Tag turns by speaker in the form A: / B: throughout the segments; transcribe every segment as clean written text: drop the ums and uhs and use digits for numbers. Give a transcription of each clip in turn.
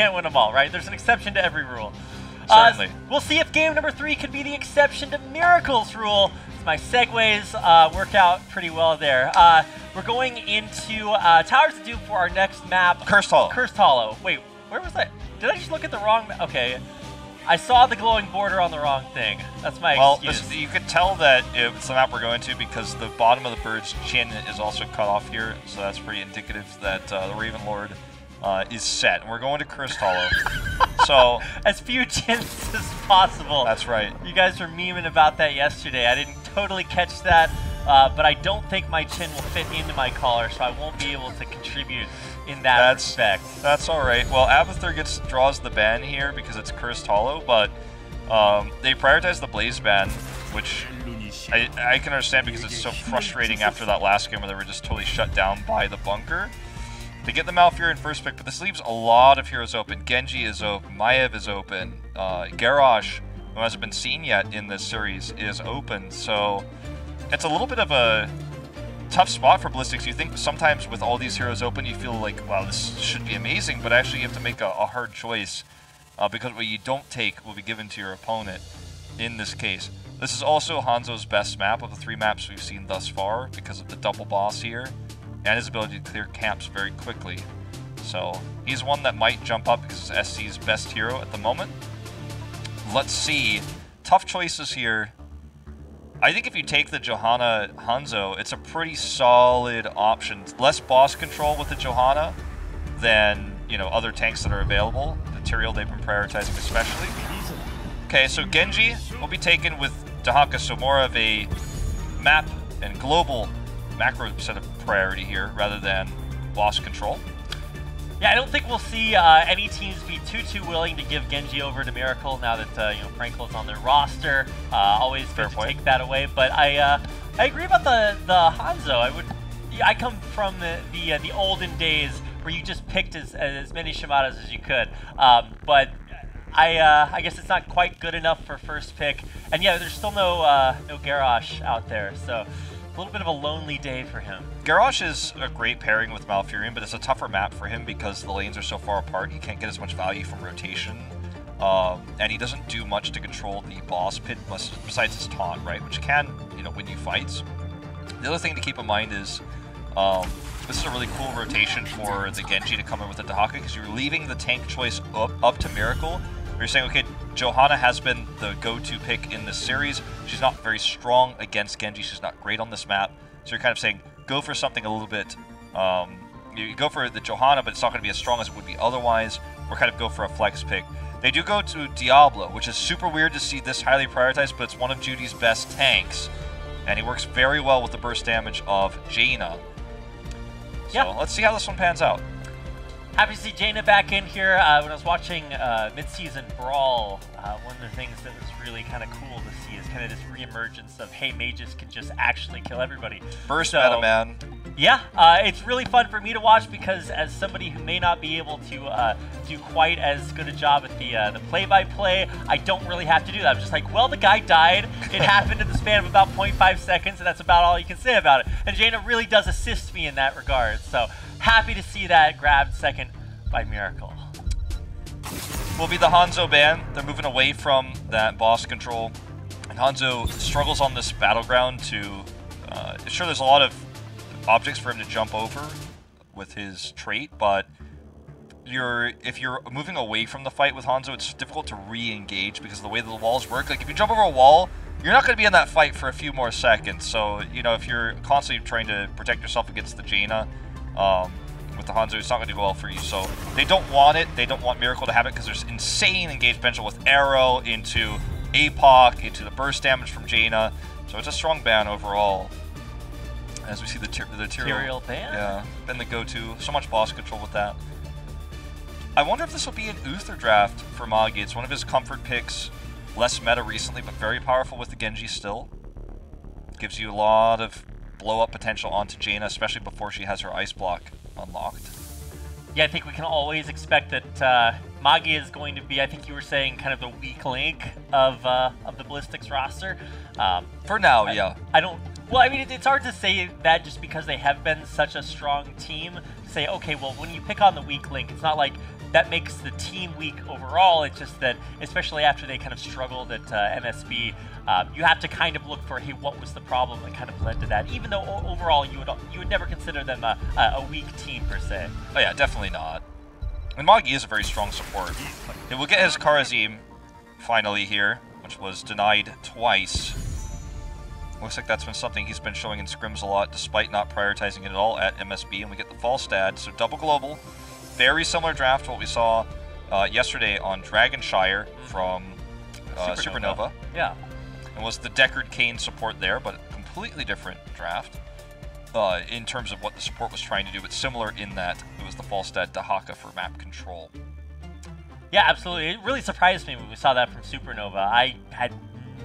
A: can't win them all, right? There's an exception to every rule.
B: Certainly.
A: We'll see if game number 3 can be the exception to Miracle's rule. My segues work out pretty well there. We're going into Towers of Doom for our next map.
B: Cursed Hollow.
A: Cursed Hollow. Wait, where was that? Did I just look at the wrong map? Okay. I saw the glowing border on the wrong thing. That's my excuse.
B: You could tell that it's the map we're going to because the bottom of the bird's chin is also cut off here, so that's pretty indicative that the Raven Lord is set. And we're going to Cursed Hollow. So
A: as few chins as possible.
B: That's right.
A: You guys were memeing about that yesterday. I didn't totally catch that, but I don't think my chin will fit into my collar, so I won't be able to contribute in that respect.
B: That's all right. Well, Abathur draws the ban here because it's Cursed Hollow, but they prioritize the Blaze ban, which I can understand because it's so frustrating after that last game where they were just totally shut down by the bunker. They get the Malfurion first pick, but this leaves a lot of heroes open. Genji is open, Maiev is open, Garrosh, who hasn't been seen yet in this series, is open, so it's a little bit of a tough spot for Ballistix. You think sometimes with all these heroes open, you feel like, wow, this should be amazing, but actually you have to make a hard choice because what you don't take will be given to your opponent in this case. This is also Hanzo's best map of the 3 maps we've seen thus far because of the double boss here and his ability to clear camps very quickly. So he's one that might jump up because it's SC's best hero at the moment. Let's see. Tough choices here. I think if you take the Johanna Hanzo, it's a pretty solid option. Less boss control with the Johanna than, you know, other tanks that are available. The Tyrael they've been prioritizing especially. Okay, so Genji will be taken with Dahaka, so more of a map and global macro set of priority here rather than boss control.
A: Yeah, I don't think we'll see any teams be too willing to give Genji over to Miracle now that you know, Frankel's on their roster. Always fair to take that away, but I agree about the Hanzo. I come from the olden days where you just picked as many Shimadas as you could, but I guess it's not quite good enough for first pick. And yeah, there's still no Garrosh out there, so a little bit of a lonely day for him.
B: Garrosh is a great pairing with Malfurion, but it's a tougher map for him because the lanes are so far apart. He can't get as much value from rotation, and he doesn't do much to control the boss pit besides his taunt, right? Which can, you know, win you fights. The other thing to keep in mind is this is a really cool rotation for the Genji to come in with the Dahaka because you're leaving the tank choice up to Miracle. You're saying, okay, Johanna has been the go-to pick in this series. She's not very strong against Genji. She's not great on this map. So you're kind of saying, go for something a little bit... you go for the Johanna, but it's not going to be as strong as it would be otherwise, or kind of go for a flex pick. They do go to Diablo, which is super weird to see this highly prioritized, but it's one of Judy's best tanks. And he works very well with the burst damage of Jaina. So let's see how this one pans out.
A: Happy to see Jaina back in here. When I was watching Mid-Season Brawl, one of the things that was really kind of cool to see is kind of this re-emergence of, hey, mages can just actually kill everybody.
B: Burst meta, man.
A: Yeah, it's really fun for me to watch because as somebody who may not be able to do quite as good a job at the play-by-play, I don't really have to do that. I'm just like, well, the guy died. It happened in the span of about 0.5 seconds, and that's about all you can say about it. And Jaina really does assist me in that regard. So happy to see that grabbed second by Miracle.
B: Will be the Hanzo ban. They're moving away from that boss control. And Hanzo struggles on this battleground to... sure, there's a lot of objects for him to jump over with his trait, but if you're moving away from the fight with Hanzo, it's difficult to re-engage because of the way the walls work. Like, if you jump over a wall, you're not going to be in that fight for a few more seconds. So, you know, if you're constantly trying to protect yourself against the Jaina, with the Hanzo, it's not going to go well for you. So they don't want it. They don't want Miracle to have it because there's insane engage potential with Arrow into APOC, into the burst damage from Jaina. So it's a strong ban overall. As we see the Tyrael
A: ban?
B: Yeah, been the go-to. So much boss control with that. I wonder if this will be an Uther draft for Magi. It's one of his comfort picks. Less meta recently, but very powerful with the Genji still. Gives you a lot of blow-up potential onto Jaina, especially before she has her ice block unlocked.
A: Yeah, I think we can always expect that Magi is going to be, I think you were saying, kind of the weak link of the Ballistix roster.
B: For now, yeah.
A: I don't... Well, I mean, it's hard to say that just because they have been such a strong team. To say, okay, well, when you pick on the weak link, it's not like that makes the team weak overall. It's just that, especially after they kind of struggled at MSB, you have to kind of look for, hey, what was the problem that kind of led to that? Even though overall you would never consider them a weak team per se.
B: Oh yeah, definitely not. And Magi is a very strong support. He will get his Karazim finally here, which was denied twice. Looks like that's been something he's been showing in scrims a lot, despite not prioritizing it at all at MSB. And we get the Falstad, so double global. Very similar draft to what we saw yesterday on Dragonshire from Supernova.
A: Yeah.
B: It was the Deckard Kane support there, but completely different draft in terms of what the support was trying to do, but similar in that it was the Falstad Dahaka for map control.
A: Yeah, absolutely. It really surprised me when we saw that from Supernova. I had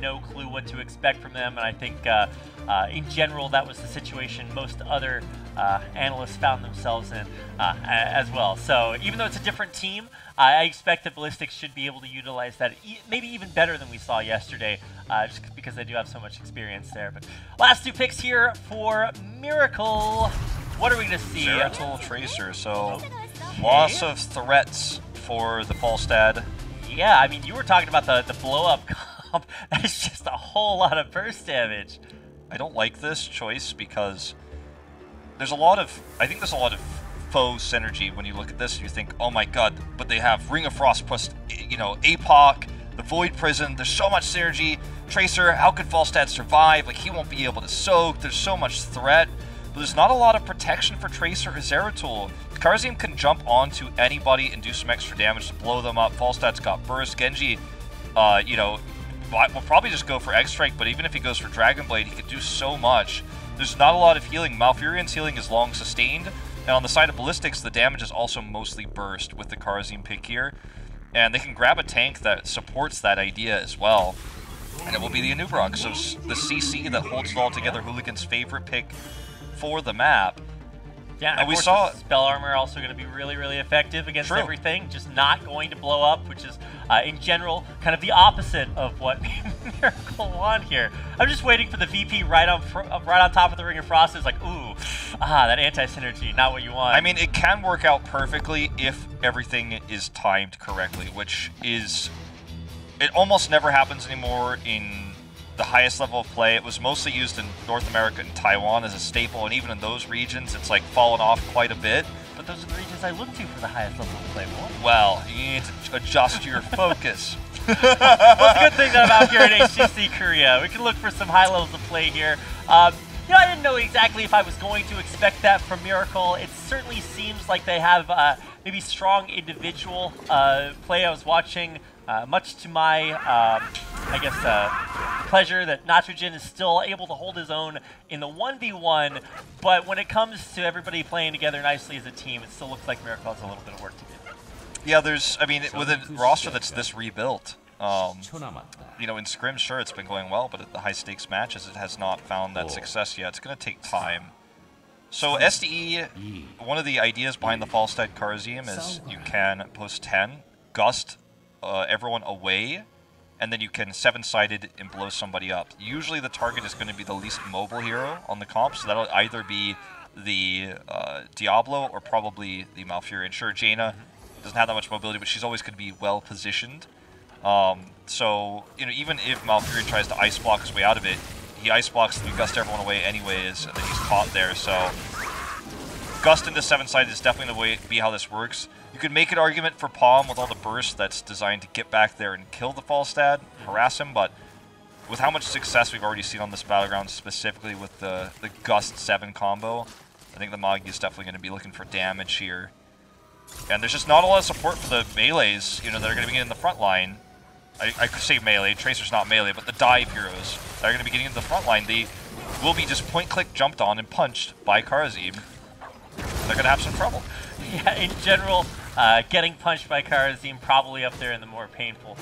A: no clue what to expect from them, and I think in general that was the situation most other analysts found themselves in as well. So even though it's a different team, I expect that Ballistix should be able to utilize that maybe even better than we saw yesterday, just because they do have so much experience there. But last two picks here for Miracle. What are we going to see?
B: Zeratul Tracer, so loss of threats for the Falstad.
A: Yeah, I mean, you were talking about the blow-up comp. That's just a whole lot of burst damage.
B: I don't like this choice because there's a lot of, I think there's a lot of faux synergy when you look at this and you think, oh my god, but they have Ring of Frost plus, you know, APOC, the Void Prison, there's so much synergy. Tracer, how could Falstad survive? Like, he won't be able to soak, there's so much threat. But there's not a lot of protection for Tracer or Zeratul. Karazim can jump onto anybody and do some extra damage to blow them up. Falstad's got burst. Genji, you know, will probably just go for X-Strike, but even if he goes for Dragon Blade, he could do so much. There's not a lot of healing. Malfurion's healing is long sustained, and on the side of Ballistix, the damage is also mostly burst with the Karazim pick here. And they can grab a tank that supports that idea as well, and it will be the Anubrok. So the CC that holds it all together, Hooligan's favorite pick for the map.
A: Yeah, and we saw spell armor also going to be really, really effective against everything. Just not going to blow up, which is in general kind of the opposite of what Miracle want here. I'm just waiting for the VP right on top of the Ring of Frost. It's like, ooh, that anti-synergy, not what you want.
B: I mean, it can work out perfectly if everything is timed correctly, which is, it almost never happens anymore in the highest level of play. It was mostly used in North America and Taiwan as a staple, and even in those regions, it's like fallen off quite a bit.
A: But those are the regions I look to for the highest level of play.
B: Well, you need to adjust your focus.
A: Well, it's a good thing that I'm out here in HGC Korea. We can look for some high levels of play here. You know, I didn't know exactly if I was going to expect that from Miracle. It certainly seems like they have maybe strong individual play. I was watching, much to my, I guess, pleasure, that Nitrogen is still able to hold his own in the 1v1, but when it comes to everybody playing together nicely as a team, it still looks like Miracle has a little bit of work to do.
B: Yeah, there's, I mean, with a roster that's this rebuilt, you know, in scrims, sure, it's been going well, but at the high-stakes matches, it has not found that success yet. It's going to take time. So SDE, one of the ideas behind the Falstad Karazim is you can post 10, gust everyone away, and then you can 7-sided and blow somebody up. Usually the target is going to be the least mobile hero on the comp, so that'll either be the Diablo or probably the Malfurion. Sure, Jaina doesn't have that much mobility, but she's always going to be well positioned. So, you know, even if Malfurion tries to ice block his way out of it, he ice blocks and you gust everyone away anyways, and then he's caught there. So gust into 7-sided is definitely the way be how this works. You could make an argument for Palm with all the burst that's designed to get back there and kill the Falstad, harass him, but with how much success we've already seen on this battleground, specifically with the Gust 7 combo, I think the Magi is definitely going to be looking for damage here. And there's just not a lot of support for the melees, you know, that are going to be in the front line. I could say melee, Tracer's not melee, but the dive heroes that are going to be getting into the front line, they will be just point-click jumped on and punched by Karazim. They're going to have some trouble.
A: Yeah, in general, getting punched by Karazim probably up there in the more painful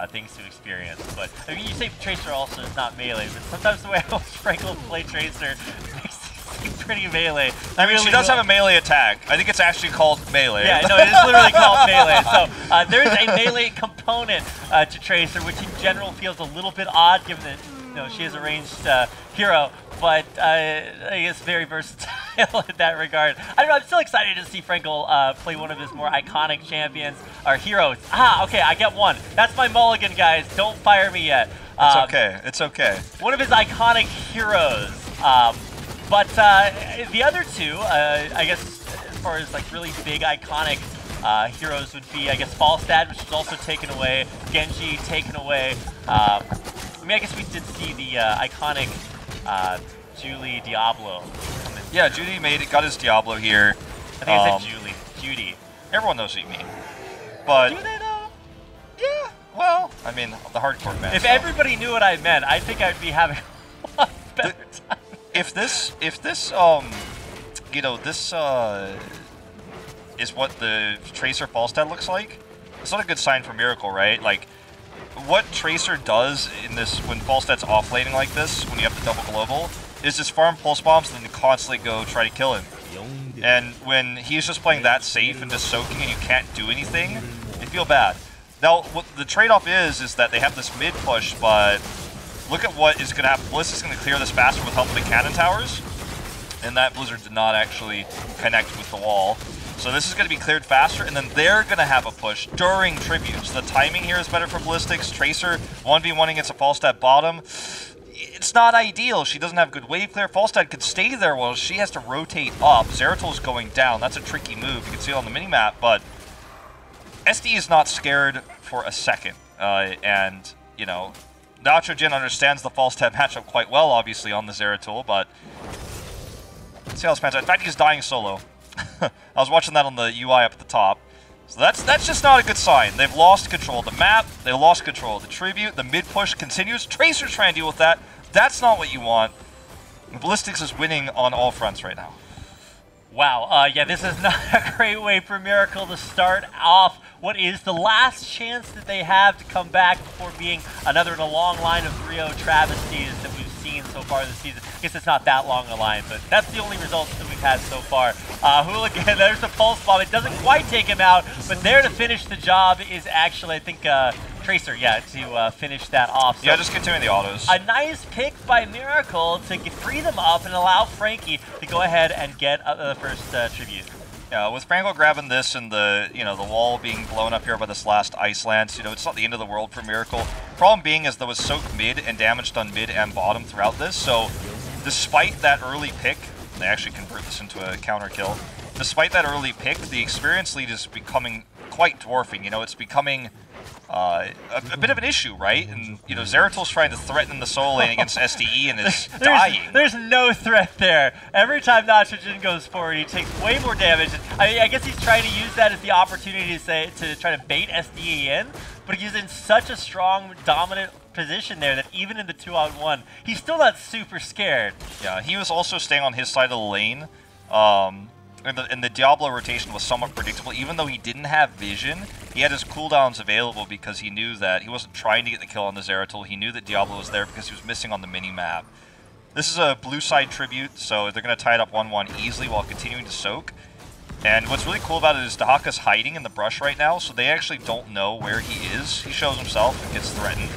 A: things to experience. But I mean, you say Tracer also is not melee, but sometimes the way I watch Franklin play Tracer makes it seem pretty melee.
B: I mean, she does have a melee attack. I think it's actually called melee.
A: Yeah, no, it is literally called melee. So there is a melee component to Tracer, which in general feels a little bit odd, given that know, she is a ranged hero, but I guess very versatile in that regard. I don't know, I'm still excited to see Frankel play one of his more iconic champions, or heroes. Ah, okay, I get one. That's my mulligan, guys. Don't fire me yet.
B: It's okay, it's okay.
A: One of his iconic heroes. But the other two, I guess, as far as like really big iconic heroes would be, I guess, Falstad, which was also taken away, Genji taken away. I mean, I guess we did see the iconic Julie Diablo.
B: Yeah, Judy got his Diablo here.
A: I think I said Julie. Judy.
B: Everyone knows what you mean. But
A: do they know?
B: Yeah, well, I mean, the hardcore fans.
A: If everybody knew what I meant, I think I'd be having a lot better time.
B: If this, you know, this is what the Tracer Falstad looks like, it's not a good sign for Miracle, right? Like, what Tracer does in this, when Falstad's offlaning like this, when you have the double global, is just farm pulse bombs and then constantly go try to kill him. And when he's just playing that safe and just soaking and you can't do anything, you feel bad. Now, what the trade-off is that they have this mid push, but look at what is going to happen. Bliss is going to clear this faster with help of the cannon towers, and that Blizzard did not actually connect with the wall. So this is going to be cleared faster, and then they're going to have a push during tribute. So the timing here is better for Ballistix. Tracer 1v1 against a Falstad bottom. It's not ideal. She doesn't have good wave clear. Falstad could stay there while she has to rotate up. Zeratol's going down. That's a tricky move. You can see it on the minimap, but SD is not scared for a second. And, you know, Natrojin understands the Falstad matchup quite well, obviously, on the Zeratol, but let's see how this pans out. In fact, he's dying solo. I was watching that on the UI up at the top. So that's just not a good sign. They've lost control of the map, they lost control of the tribute, the mid-push continues. Tracer's trying to deal with that. That's not what you want. Ballistix is winning on all fronts right now.
A: Wow, yeah, this is not a great way for Miracle to start off what is the last chance that they have to come back before being another in a long line of 3-0 travesties that we've seen so far this season. I guess it's not that long a line, but that's the only results that we've had so far. Hooligan, there's the pulse bomb. It doesn't quite take him out, but there to finish the job is actually, I think, Tracer, yeah, to finish that off. So
B: yeah, just continuing the autos.
A: A nice pick by Miracle to free them up and allow Frankie to go ahead and get the first tribute.
B: Yeah, with Franco grabbing this and the, you know, the wall being blown up here by this last Ice Lance, you know, it's not the end of the world for Miracle. Problem being is there was soak mid and damage done mid and bottom throughout this, so despite that early pick, they actually convert this into a counter kill. Despite that early pick, the experience lead is becoming quite dwarfing. You know, it's becoming a bit of an issue, right? And, you know, Zeratol's trying to threaten the solo lane against SDE and is dying.
A: There's no threat there. Every time Natrojin goes forward, he takes way more damage. I mean, I guess he's trying to use that as the opportunity to try to bait SDE in, but he's in such a strong, dominant position there that even in the 2-on-1, he's still not super scared.
B: Yeah, he was also staying on his side of the lane. And the Diablo rotation was somewhat predictable. Even though he didn't have vision, he had his cooldowns available because he knew that he wasn't trying to get the kill on the Zeratol. He knew that Diablo was there because he was missing on the mini-map. This is a blue side tribute, so they're going to tie it up 1-1 easily while continuing to soak. And what's really cool about it is Dahaka's hiding in the brush right now, so they actually don't know where he is. He shows himself and gets threatened.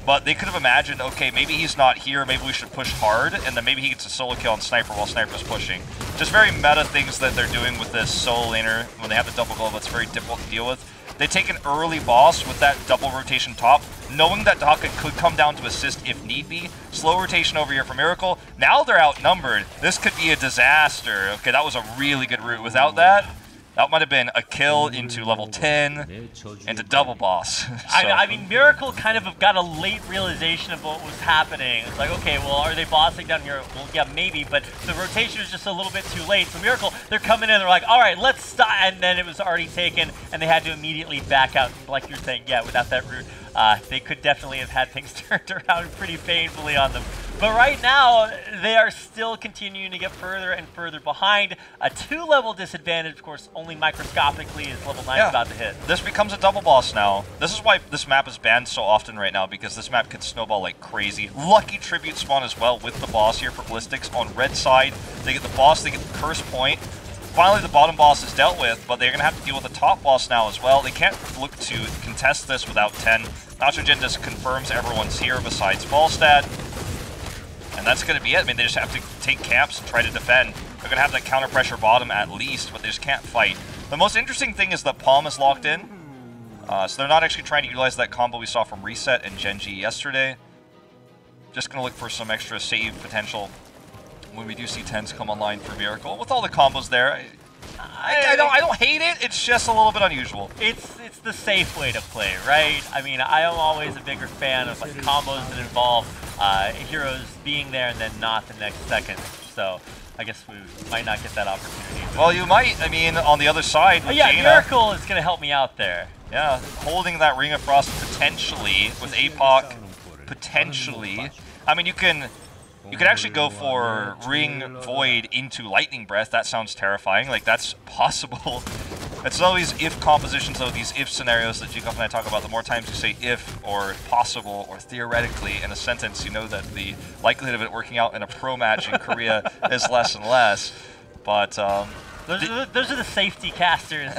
B: But they could have imagined, okay, maybe he's not here, maybe we should push hard, and then maybe he gets a solo kill on Sniper while Sniper's pushing. Just very meta things that they're doing with this solo laner when they have the double glove. It's very difficult to deal with. They take an early boss with that double rotation top, knowing that Dahaka could come down to assist if need be. Slow rotation over here for Miracle. Now they're outnumbered. This could be a disaster. Okay, that was a really good route. Without that, that might have been a kill into level 10 and a double boss. So.
A: I mean, Miracle kind of got a late realization of what was happening. It's like, okay, well, are they bossing down here? Well, yeah, maybe, but the rotation was just a little bit too late. So Miracle, they're coming in, they're like, all right, let's stop. And then it was already taken, and they had to immediately back out. Like you're saying, yeah, without that route, they could definitely have had things turned around pretty painfully on them. But right now, they are still continuing to get further and further behind. A 2-level disadvantage, of course, only microscopically is level 9 about to hit.
B: This becomes a double boss now. This is why this map is banned so often right now, because this map can snowball like crazy. Lucky tribute spawn as well with the boss here for Ballistix on red side. They get the boss, they get the curse point. finally the bottom boss is dealt with, but they're going to have to deal with the top boss now as well. They can't look to contest this without 10. Nitrogen just confirms everyone's here besides Falstad. And that's going to be it. I mean, they just have to take camps and try to defend. They're going to have that counter pressure bottom at least, but they just can't fight. The most interesting thing is that Palm is locked in. So they're not actually trying to utilize that combo we saw from Reset and Genji yesterday. Just going to look for some extra save potential when we do see 10s come online for Miracle. With all the combos there, I don't hate it, it's just a little bit unusual.
A: It's the safe way to play, right? I mean, I am always a bigger fan of like combos that involve heroes being there and then not the next second. So I guess we might not get that opportunity.
B: Well, you might. I mean, on the other side,
A: yeah,
B: Jaina,
A: Miracle is going to help me out there.
B: Yeah, holding that Ring of Frost potentially with APOC, potentially. I mean, you could actually go for Ring Void into Lightning Breath. That sounds terrifying. Like, that's possible. It's always if compositions, though, these if scenarios that Jikoff and I talk about. The more times you say if, or possible, or theoretically in a sentence, you know that the likelihood of it working out in a pro match in Korea is less and less. But,
A: those are the safety casters.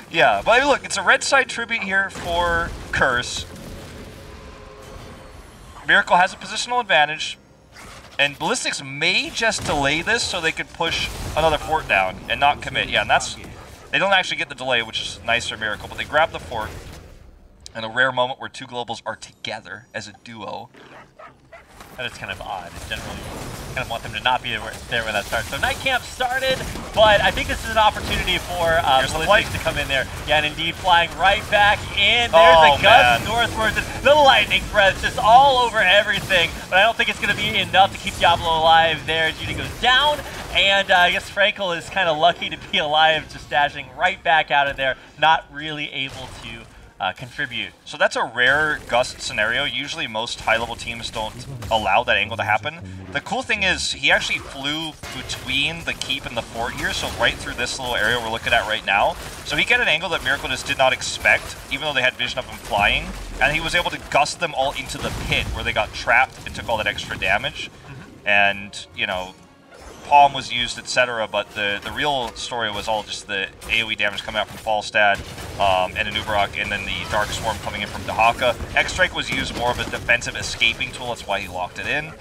B: Yeah, but look, it's a red side tribute here for Curse. Miracle has a positional advantage, and Ballistix may just delay this so they could push another fort down and not commit. Yeah, and that's... They don't actually get the delay, which is nice for Miracle, but they grab the fort in a rare moment where two globals are together as a duo.
A: That is kind of odd. Generally, kind of want them to not be there when that starts. So Night Camp started, but I think this is an opportunity for Ballistix to come in there. Yeah, and indeed flying right back in. There's a gust northwards. And the lightning breath just all over everything. But I don't think it's going to be enough to keep Diablo alive there. Judy goes down, and I guess Frankel is kind of lucky to be alive, just dashing right back out of there, not really able to contribute.
B: So that's a rare gust scenario. Usually most high-level teams don't allow that angle to happen. The cool thing is he actually flew between the keep and the fort here, so right through this little area we're looking at right now. So he got an angle that Miracle just did not expect, even though they had vision of him flying. And he was able to gust them all into the pit where they got trapped and took all that extra damage. And, you know, Palm was used, etc., but the real story was all just the AoE damage coming out from Falstad and Anubarak, and then the Dark Swarm coming in from Dahaka. X-Strike was used more of a defensive escaping tool, that's why he locked it in.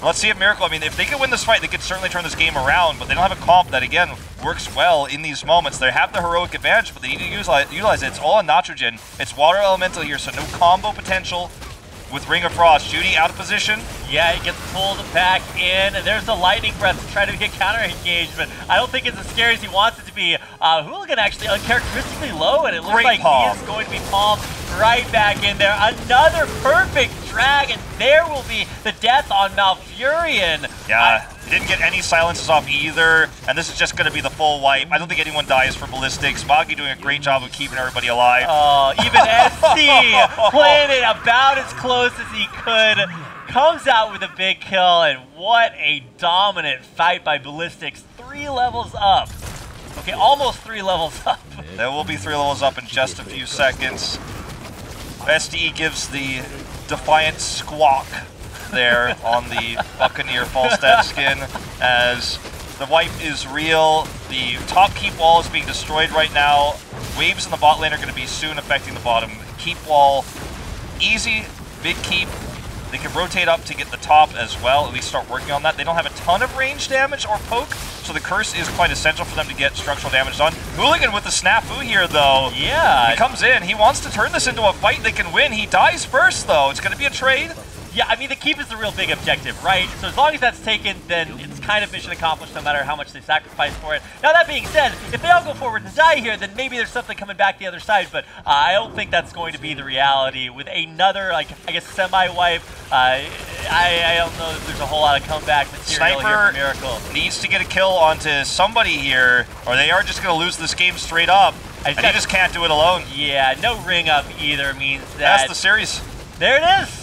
B: Let's see if Miracle, I mean, if they could win this fight, they could certainly turn this game around, but they don't have a comp that, again, works well in these moments. They have the heroic advantage, but they need to utilize it. It's all on Nitrogen. It's Water Elemental here, so no combo potential. With Ring of Frost, Judy out of position.
A: Yeah, he gets pulled back in. There's the Lightning Breath to try to get counter engagement. I don't think it's as scary as he wants it to be. Hooligan actually uncharacteristically low, and it looks like he is going to be palmed right back in there. Another perfect drag, and there will be the death on Malfurion.
B: Yeah, he didn't get any silences off either, and this is just going to be the full wipe. I don't think anyone dies for Ballistix. Magi doing a great job of keeping everybody alive.
A: Oh, even SC playing it about as close as he could. Comes out with a big kill, and what a dominant fight by Ballistix. 3 levels up. Okay, almost 3 levels up.
B: There will be 3 levels up in just a few seconds. SDE gives the defiant squawk there on the Buccaneer Falstad skin as the wipe is real. The top keep wall is being destroyed right now. Waves in the bot lane are going to be soon affecting the bottom keep wall. Easy, big keep. They can rotate up to get the top as well, at least start working on that. They don't have a ton of range damage or poke, so the curse is quite essential for them to get structural damage done. Hooligan with the snafu here, though.
A: Yeah.
B: He comes in. He wants to turn this into a fight they can win. He dies first, though. It's going to be a trade.
A: Yeah, I mean, the keep is the real big objective, right? So as long as that's taken, then it's kind of mission accomplished no matter how much they sacrifice for it. Now, that being said, if they all go forward and die here, then maybe there's something coming back the other side, but I don't think that's going to be the reality. With another, like, I guess, semi-wipe, I don't know if there's a whole lot of comeback material here for Miracle.
B: Needs to get a kill onto somebody here, or they are just going to lose this game straight up, and he just can't do it alone.
A: Yeah, no ring up either means that...
B: That's the series.
A: There it is!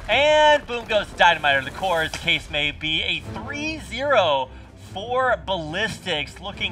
A: And boom goes Dynamite, or the core as the case may be. A 3-0 for Ballistix, looking